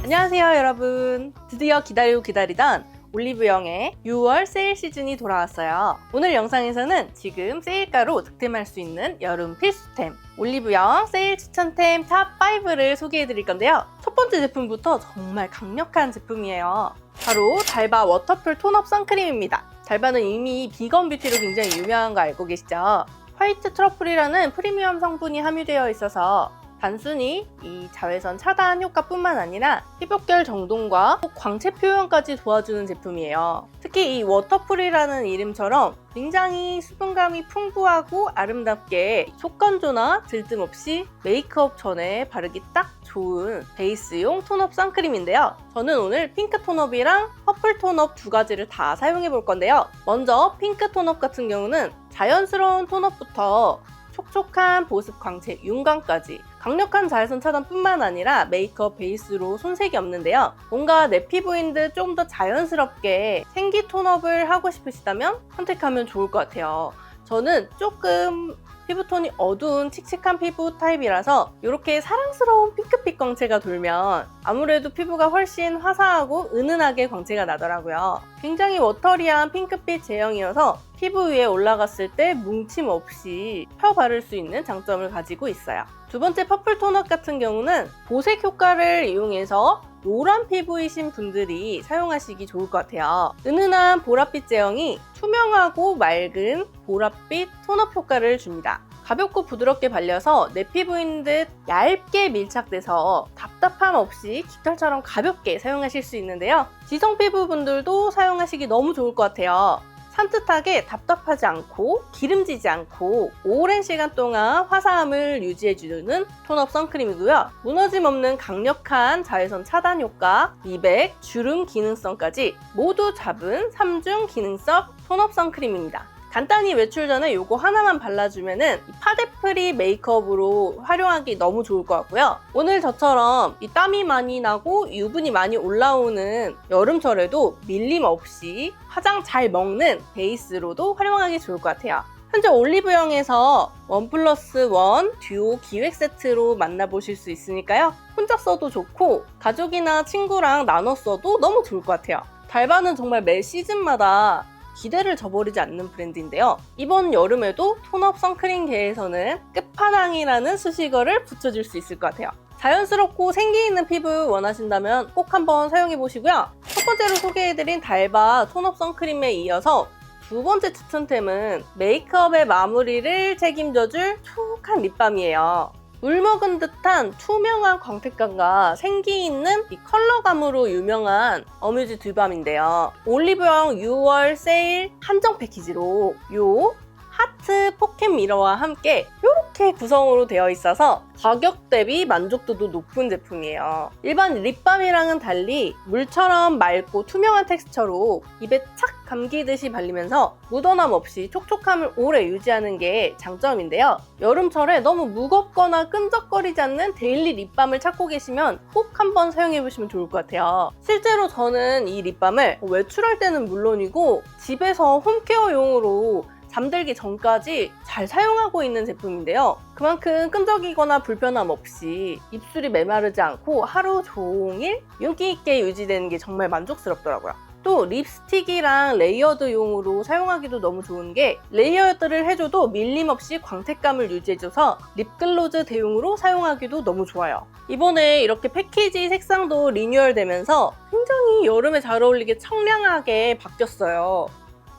안녕하세요 여러분. 드디어 기다리고 기다리던 올리브영의 6월 세일 시즌이 돌아왔어요. 오늘 영상에서는 지금 세일가로 득템할 수 있는 여름 필수템 올리브영 세일 추천템 탑5를 소개해 드릴 건데요. 첫 번째 제품부터 정말 강력한 제품이에요. 바로 달바 워터풀 톤업 선크림입니다. 달바는 이미 비건 뷰티로 굉장히 유명한 거 알고 계시죠? 화이트 트러플이라는 프리미엄 성분이 함유되어 있어서 단순히 이 자외선 차단 효과뿐만 아니라 피부결 정돈과 광채 표현까지 도와주는 제품이에요. 특히 이 워터풀이라는 이름처럼 굉장히 수분감이 풍부하고 아름답게 속건조나 들뜸 없이 메이크업 전에 바르기 딱 좋은 베이스용 톤업 선크림인데요. 저는 오늘 핑크 톤업이랑 퍼플 톤업 두 가지를 다 사용해 볼 건데요. 먼저 핑크 톤업 같은 경우는 자연스러운 톤업부터 촉촉한 보습 광채, 윤광까지 강력한 자외선 차단뿐만 아니라 메이크업 베이스로 손색이 없는데요. 뭔가 내 피부인 듯 좀 더 자연스럽게 생기 톤업을 하고 싶으시다면 선택하면 좋을 것 같아요. 저는 조금 피부톤이 어두운 칙칙한 피부 타입이라서 이렇게 사랑스러운 핑크빛 광채가 돌면 아무래도 피부가 훨씬 화사하고 은은하게 광채가 나더라고요. 굉장히 워터리한 핑크빛 제형이어서 피부 위에 올라갔을 때 뭉침 없이 펴 바를 수 있는 장점을 가지고 있어요. 두 번째 퍼플 톤업 같은 경우는 보색 효과를 이용해서 노란 피부이신 분들이 사용하시기 좋을 것 같아요. 은은한 보랏빛 제형이 투명하고 맑은 보랏빛 톤업 효과를 줍니다. 가볍고 부드럽게 발려서 내 피부인 듯 얇게 밀착돼서 답답함 없이 깃털처럼 가볍게 사용하실 수 있는데요. 지성 피부분들도 사용하시기 너무 좋을 것 같아요. 산뜻하게 답답하지 않고 기름지지 않고 오랜 시간 동안 화사함을 유지해주는 톤업 선크림이고요. 무너짐 없는 강력한 자외선 차단 효과, 미백, 주름 기능성까지 모두 잡은 3중 기능성 톤업 선크림입니다. 간단히 외출 전에 이거 하나만 발라주면은 이 파데프리 메이크업으로 활용하기 너무 좋을 것 같고요. 오늘 저처럼 이 땀이 많이 나고 유분이 많이 올라오는 여름철에도 밀림 없이 화장 잘 먹는 베이스로도 활용하기 좋을 것 같아요. 현재 올리브영에서 1+1 듀오 기획 세트로 만나보실 수 있으니까요. 혼자 써도 좋고 가족이나 친구랑 나눠 써도 너무 좋을 것 같아요. 달바는 정말 매 시즌마다 기대를 저버리지 않는 브랜드인데요. 이번 여름에도 톤업 선크림계에서는 끝판왕이라는 수식어를 붙여줄 수 있을 것 같아요. 자연스럽고 생기 있는 피부 원하신다면 꼭 한번 사용해보시고요. 첫 번째로 소개해드린 달바 톤업 선크림에 이어서 두 번째 추천템은 메이크업의 마무리를 책임져줄 촉촉한 립밤이에요. 물먹은 듯한 투명한 광택감과 생기 있는 이 컬러감으로 유명한 어뮤즈 듀밤인데요. 올리브영 6월 세일 한정 패키지로 요 하트 포켓 미러와 함께 이렇게 구성으로 되어 있어서 가격 대비 만족도도 높은 제품이에요. 일반 립밤이랑은 달리 물처럼 맑고 투명한 텍스처로 입에 착 감기듯이 발리면서 묻어남 없이 촉촉함을 오래 유지하는 게 장점인데요. 여름철에 너무 무겁거나 끈적거리지 않는 데일리 립밤을 찾고 계시면 꼭 한번 사용해보시면 좋을 것 같아요. 실제로 저는 이 립밤을 외출할 때는 물론이고 집에서 홈케어용으로 잠들기 전까지 잘 사용하고 있는 제품인데요. 그만큼 끈적이거나 불편함 없이 입술이 메마르지 않고 하루 종일 윤기 있게 유지되는 게 정말 만족스럽더라고요. 또 립스틱이랑 레이어드용으로 사용하기도 너무 좋은 게 레이어드를 해줘도 밀림 없이 광택감을 유지해줘서 립글로즈 대용으로 사용하기도 너무 좋아요. 이번에 이렇게 패키지 색상도 리뉴얼되면서 굉장히 여름에 잘 어울리게 청량하게 바뀌었어요.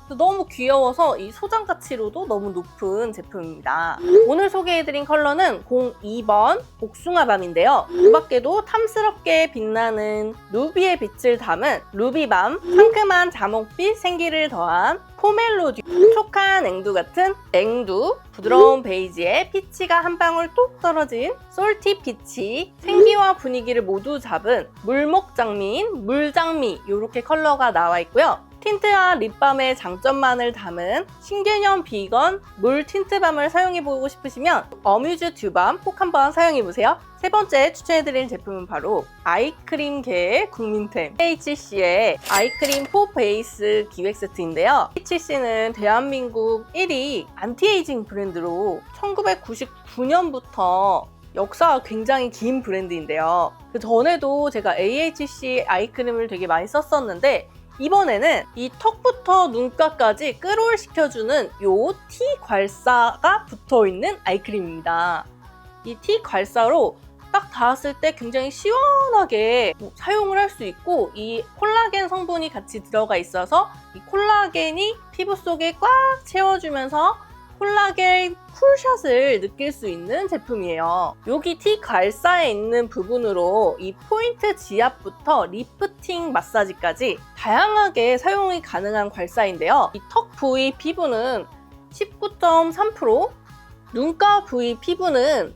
너무 귀여워서 이 소장 가치로도 너무 높은 제품입니다. 오늘 소개해드린 컬러는 02번 복숭아밤인데요. 그 밖에도 탐스럽게 빛나는 루비의 빛을 담은 루비밤, 상큼한 자몽빛 생기를 더한 포멜로듀, 촉촉한 앵두 같은 앵두, 부드러운 베이지에 피치가 한 방울 뚝 떨어진 솔티 피치, 생기와 분위기를 모두 잡은 물목장미인 물장미 이렇게 컬러가 나와 있고요. 틴트와 립밤의 장점만을 담은 신개념 비건 물 틴트밤을 사용해보고 싶으시면 어뮤즈 듀밤 꼭 한번 사용해보세요. 세 번째 추천해드릴 제품은 바로 아이크림계의 국민템 HC의 아이크림 4 베이스 기획 세트인데요. HC는 대한민국 1위 안티에이징 브랜드로 1999년부터 역사가 굉장히 긴 브랜드인데요. 그 전에도 제가 AHC 아이크림을 되게 많이 썼었는데 이번에는 이 턱부터 눈가까지 끌어올시켜주는 요 T 괄사가 붙어있는 아이크림입니다. 이 T 괄사로 딱 닿았을 때 굉장히 시원하게 사용을 할 수 있고 이 콜라겐 성분이 같이 들어가 있어서 이 콜라겐이 피부 속에 꽉 채워주면서 콜라겐 쿨샷을 느낄 수 있는 제품이에요. 여기 T 괄사에 있는 부분으로 이 포인트 지압부터 리프팅 마사지까지 다양하게 사용이 가능한 괄사인데요. 이 턱 부위 피부는 19.3%, 눈가 부위 피부는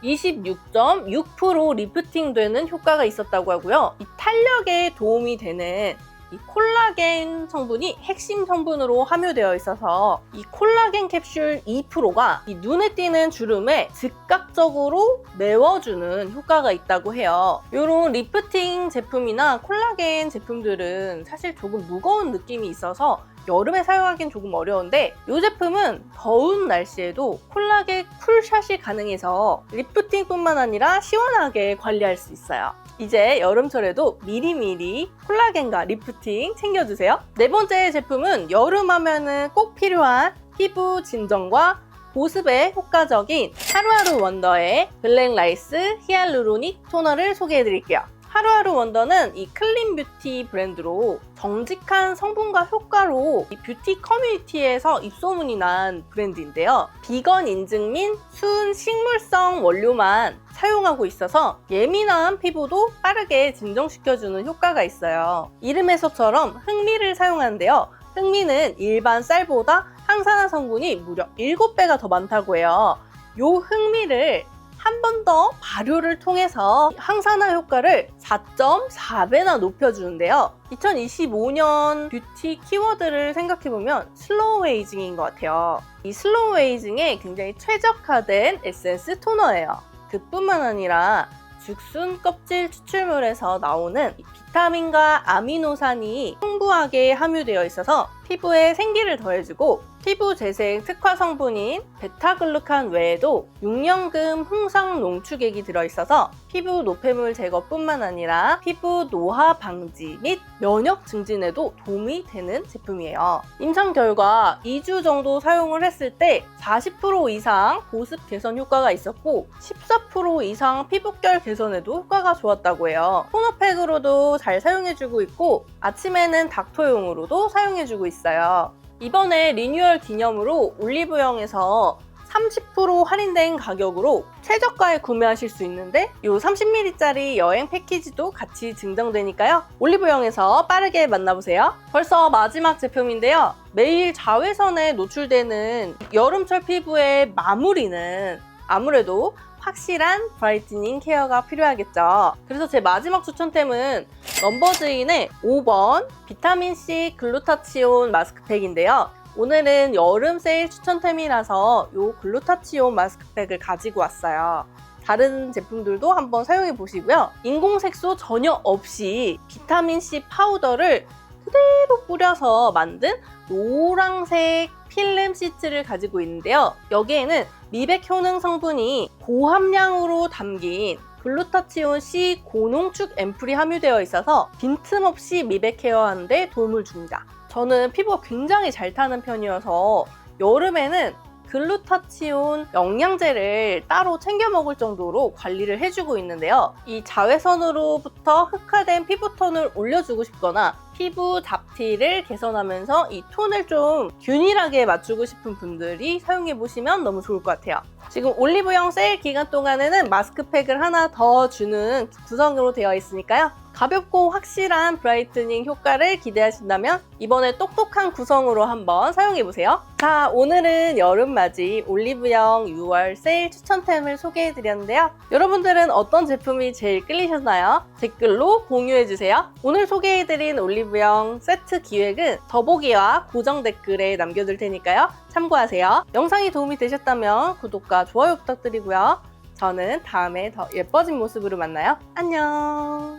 26.6% 리프팅되는 효과가 있었다고 하고요. 이 탄력에 도움이 되는 이 콜라겐 성분이 핵심 성분으로 함유되어 있어서 이 콜라겐 캡슐 2%가 이 눈에 띄는 주름에 즉각적으로 메워주는 효과가 있다고 해요. 이런 리프팅 제품이나 콜라겐 제품들은 사실 조금 무거운 느낌이 있어서 여름에 사용하기는 조금 어려운데 이 제품은 더운 날씨에도 콜라겐 쿨샷이 가능해서 리프팅뿐만 아니라 시원하게 관리할 수 있어요. 이제 여름철에도 미리미리 콜라겐과 리프팅 챙겨주세요. 네 번째 제품은 여름 하면은 꼭 필요한 피부 진정과 보습에 효과적인 하루하루 원더의 블랙라이스 히알루로닉 토너를 소개해드릴게요. 하루하루 원더는 이 클린 뷰티 브랜드로 정직한 성분과 효과로 이 뷰티 커뮤니티에서 입소문이 난 브랜드인데요. 비건 인증 및 순 식물성 원료만 사용하고 있어서 예민한 피부도 빠르게 진정시켜주는 효과가 있어요. 이름에서처럼 흑미를 사용하는데요. 흑미는 일반 쌀보다 항산화 성분이 무려 7배가 더 많다고 해요. 이 흑미를 한 번 더 발효를 통해서 항산화 효과를 4.4배나 높여주는데요. 2025년 뷰티 키워드를 생각해보면 슬로우 에이징인 것 같아요. 이 슬로우 에이징에 굉장히 최적화된 에센스 토너예요. 그뿐만 아니라 죽순 껍질 추출물에서 나오는 비타민과 아미노산이 풍부하게 함유되어 있어서 피부에 생기를 더해주고 피부 재생 특화 성분인 베타글루칸 외에도 6년금 홍상 농축액이 들어있어서 피부 노폐물 제거뿐만 아니라 피부 노화 방지 및 면역 증진에도 도움이 되는 제품이에요. 임상 결과 2주 정도 사용을 했을 때 40% 이상 보습 개선 효과가 있었고 14% 이상 피부결 개선에도 효과가 좋았다고 해요. 토너팩으로도 잘 사용해주고 있고 아침에는 닥터용으로도 사용해주고 있어요. 이번에 리뉴얼 기념으로 올리브영에서 30% 할인된 가격으로 최저가에 구매하실 수 있는데 이 30ml짜리 여행 패키지도 같이 증정되니까요. 올리브영에서 빠르게 만나보세요. 벌써 마지막 제품인데요. 매일 자외선에 노출되는 여름철 피부의 마무리는 아무래도 확실한 브라이트닝 케어가 필요하겠죠. 그래서 제 마지막 추천템은 넘버즈인의 5번 비타민C 글루타치온 마스크팩인데요. 오늘은 여름 세일 추천템이라서 이 글루타치온 마스크팩을 가지고 왔어요. 다른 제품들도 한번 사용해 보시고요. 인공색소 전혀 없이 비타민C 파우더를 그대로 뿌려서 만든 노란색 필름 시트를 가지고 있는데요. 여기에는 미백 효능 성분이 고함량으로 담긴 글루타치온 C 고농축 앰플이 함유되어 있어서 빈틈없이 미백 케어하는 데 도움을 줍니다. 저는 피부가 굉장히 잘 타는 편이어서 여름에는 글루타치온 영양제를 따로 챙겨 먹을 정도로 관리를 해주고 있는데요. 이 자외선으로부터 흑화된 피부톤을 올려주고 싶거나 피부 잡티를 개선하면서 이 톤을 좀 균일하게 맞추고 싶은 분들이 사용해보시면 너무 좋을 것 같아요. 지금 올리브영 세일 기간 동안에는 마스크팩을 하나 더 주는 구성으로 되어 있으니까요. 가볍고 확실한 브라이트닝 효과를 기대하신다면 이번에 똑똑한 구성으로 한번 사용해보세요. 자, 오늘은 여름맞이 올리브영 6월 세일 추천템을 소개해드렸는데요. 여러분들은 어떤 제품이 제일 끌리셨나요? 댓글로 공유해주세요. 오늘 소개해드린 올리브영 세트 기획은 더보기와 고정 댓글에 남겨둘 테니까요. 참고하세요. 영상이 도움이 되셨다면 구독과 좋아요 부탁드리고요. 저는 다음에 더 예뻐진 모습으로 만나요. 안녕!